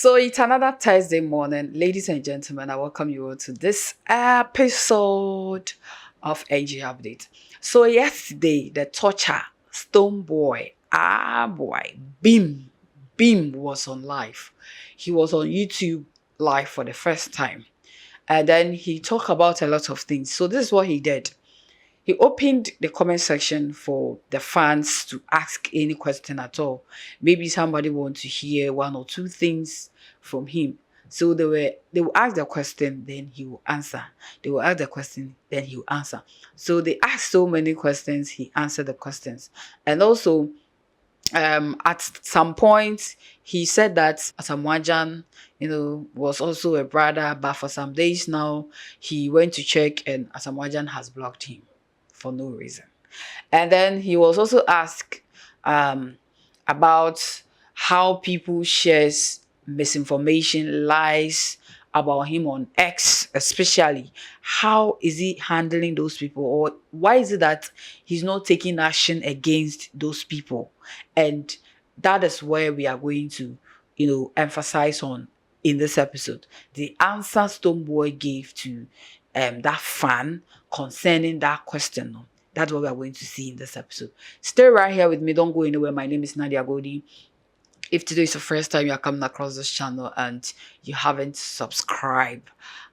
So it's another Thursday morning. Ladies and gentlemen, I welcome you all to this episode of AG Update. So yesterday, the torture, Stonebwoy, boy, Beam was on live. He was on YouTube live for the first time. And then he talked about a lot of things. So this is what he did. He opened the comment section for the fans to ask any question at all. Maybe somebody wants to hear one or two things from him. So they will ask the question, then he will answer. They will ask the question, then he will answer. So they asked so many questions, he answered the questions. And also, at some point he said that Asamwajan, was also a brother, but for some days now he went to check and Asamwajan has blocked him for no reason. And then he was also asked about how people shares misinformation, lies about him on X, especially. How is he handling those people, or why is it that he's not taking action against those people? And that is where we are going to, emphasize on in this episode. The answer Stonebwoy gave to that fan concerning that question. That's what we are going to see in this episode. Stay right here with me. Don't go anywhere. My name is Nadia Godi. If today is the first time you are coming across this channel and you haven't subscribed,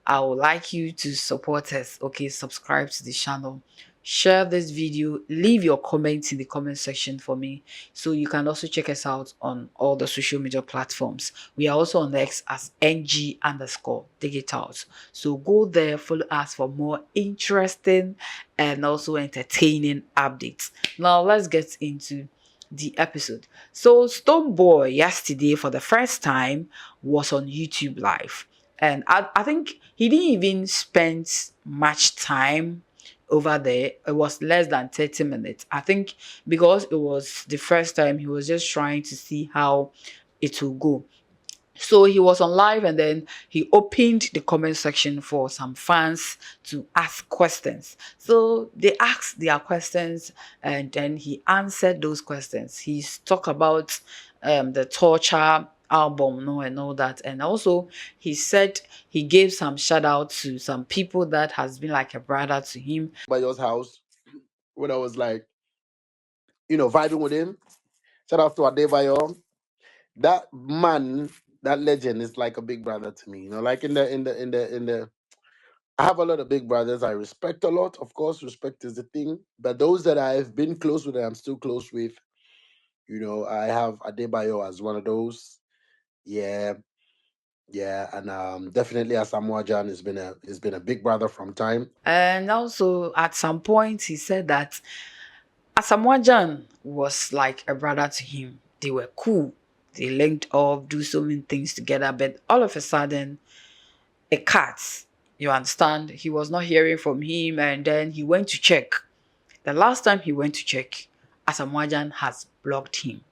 I would like you to support us. Okay, subscribe to the channel. Share this video. Leave your comments in the comment section for me. So you can also check us out on all the social media platforms. We are also on X as ng_digitals. So go there, follow us for more interesting and also entertaining updates. Now let's get into the episode. So Stonebwoy yesterday for the first time was on YouTube live. And I think he didn't even spend much time over there. It was less than 30 minutes. I think because it was the first time, he was just trying to see how it will go. So he was on live and then he opened the comment section for some fans to ask questions. So they asked their questions and then he answered those questions. He's talked about the torture album, and all that. And also he said he gave some shout out to some people that has been like a brother to him. By your house when I was like, vibing with him. Shout out to Adebayo. That man, that legend is like a big brother to me. Like in the I have a lot of big brothers I respect a lot. Of course, respect is the thing. But those that I've been close with and I'm still close with, I have Adebayo as one of those. Yeah. Yeah, and definitely Asamoah Gyan has been a big brother from time. And also at some point he said that Asamoah was like a brother to him. They were cool. They linked up, do so many things together, but all of a sudden, a cut. You understand? He was not hearing from him, and then he went to check. The last time he went to check, Asamoah has blocked him.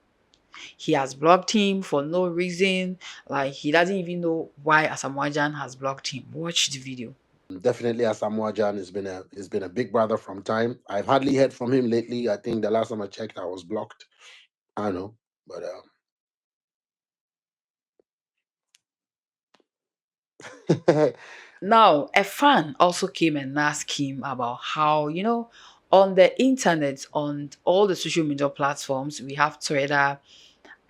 He has blocked him for no reason. Like, he doesn't even know why Asamoah has blocked him. Watch the video. Definitely Asamoah Gyan has been a big brother from time. I've hardly heard from him lately. I think the last time I checked, I was blocked. I don't know, but Now, a fan also came and asked him about how, on the internet, on all the social media platforms, we have Twitter,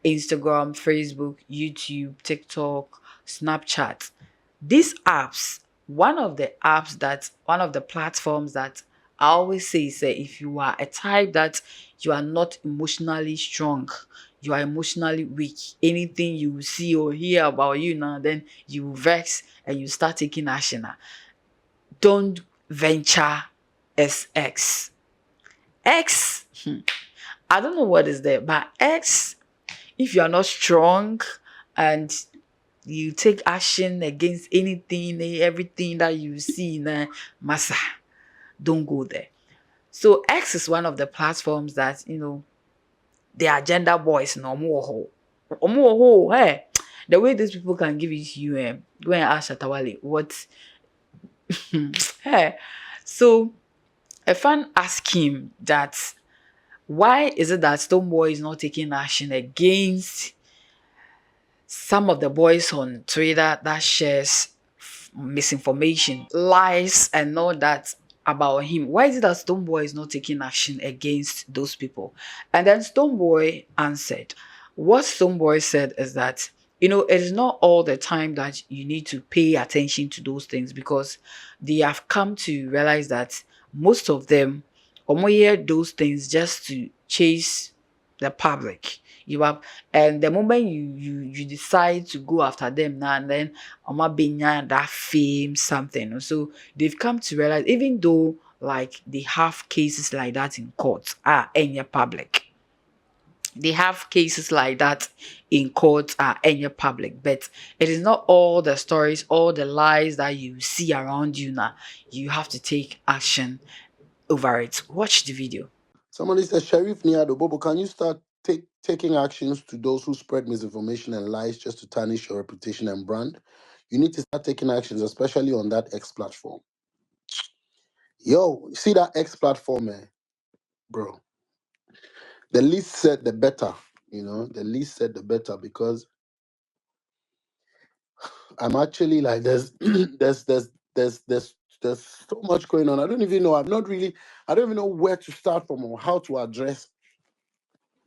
Instagram, Facebook, YouTube, TikTok, Snapchat. These apps, one of the platforms that I always say is that if you are a type that you are not emotionally strong, you are emotionally weak, anything you see or hear about you now, then you vex and you start taking action. Don't venture SX. X, I don't know what is there, but X, if you are not strong and you take action against anything, everything that you see, massa, don't go there. So X is one of the platforms that, the agenda boys, no more. Hey, the way these people can give it to you, go and ask Shatawale, what? Hey, so a fan asked him that why is it that Stonebwoy is not taking action against some of the boys on Twitter that shares misinformation, lies, and all that about him. Why is it that Stonebwoy is not taking action against those people? And then Stonebwoy answered. What Stonebwoy said is that, it is not all the time that you need to pay attention to those things, because they have come to realize that most of them hear those things just to chase the public. You have, and the moment you decide to go after them now and then, benya that fame something. So they've come to realize, even though like they have cases like that in court, any public. They have cases like that in court, any public, but it is not all the stories, all the lies that you see around you now. You have to take action over it. Watch the video. Somebody says, Sheriff Niado Bobo, can you start taking actions to those who spread misinformation and lies just to tarnish your reputation and brand? You need to start taking actions, especially on that X platform. Yo, see that X platform, bro? The least said, the better. The least said, the better, because I'm actually like, there's so much going on. I don't even know. I don't even know where to start from or how to address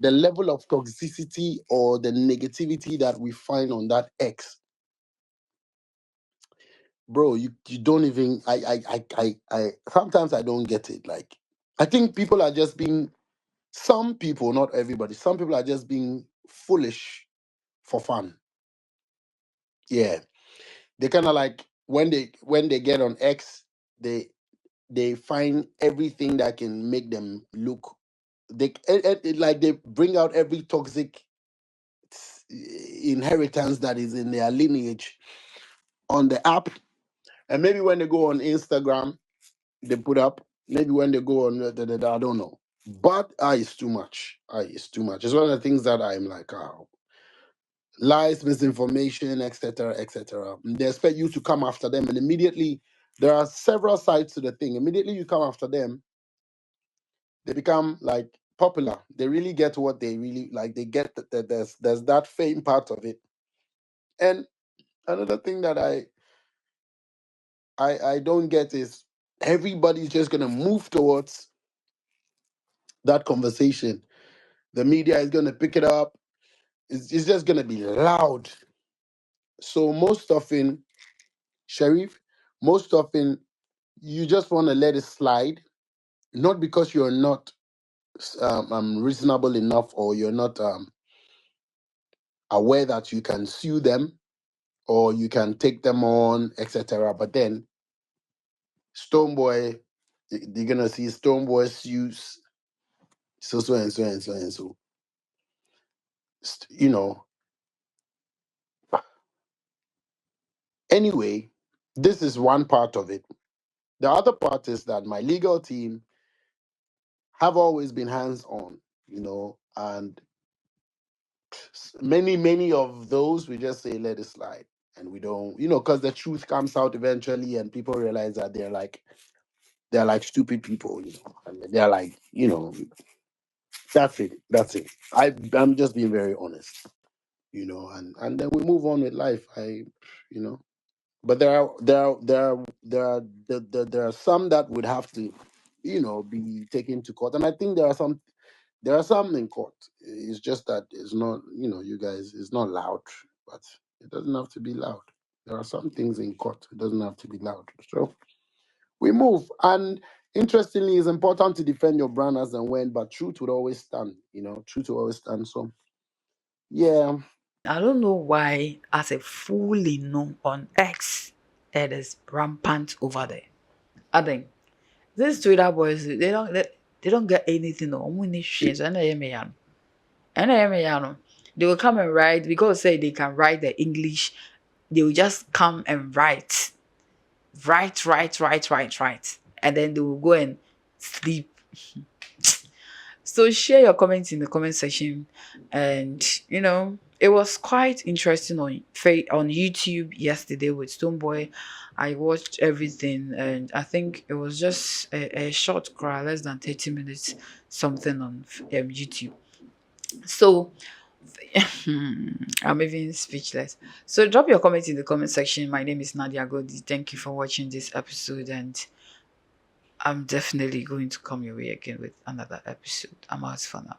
the level of toxicity or the negativity that we find on that X. Bro, you don't even I sometimes I don't get it. Like, I think people are just being, some people, not everybody, some people are just being foolish for fun. Yeah. They kind of like, when they get on X, they find everything that can make them look, like they bring out every toxic inheritance that is in their lineage on the app. And maybe when they go on Instagram, they put up. Maybe when they go on, I don't know. But it's too much. It's too much. It's one of the things that I'm like, lies, misinformation, etc., etc. They expect you to come after them, and immediately there are several sides to the thing. Immediately you come after them, they become like popular. They really get what they really like. They get that there's that fame part of it. And another thing that I don't get is, everybody's just gonna move towards that conversation. The media is gonna pick it up. It's just gonna be loud. So most often, Sharif, most often you just want to let it slide, not because you're not reasonable enough, or you're not aware that you can sue them or you can take them on, etc. But then Stonebwoy, you're gonna see Stonebwoy sues so and so and so and so. You know. Anyway, this is one part of it. The other part is that my legal team have always been hands on, and many of those, we just say let it slide, and we don't, because the truth comes out eventually, and people realize that they're like stupid people, and they're like, that's it. I'm just being very honest, and then we move on with life. You know, but there are some that would have to, be taken to court, and I think there are some in court. It's just that it's not, you guys, it's not loud, but it doesn't have to be loud. There are some things in court. It doesn't have to be loud. So we move. And interestingly, it's important to defend your brand as and when, but truth would always stand. Truth will always stand. So yeah. I don't know why, as a fool on X, it is rampant over there. I think these Twitter boys, they don't get anything. No, they will come and write, because say they can write the English. They will just come and write, and then they will go and sleep. So share your comments in the comment section, and it was quite interesting on YouTube yesterday with Stonebwoy. I watched everything, and I think it was just a short cry, less than 30 minutes, something on YouTube. So I'm even speechless. So drop your comment in the comment section. My name is Nadia Godi. Thank you for watching this episode, and I'm definitely going to come your way again with another episode. I'm out for now.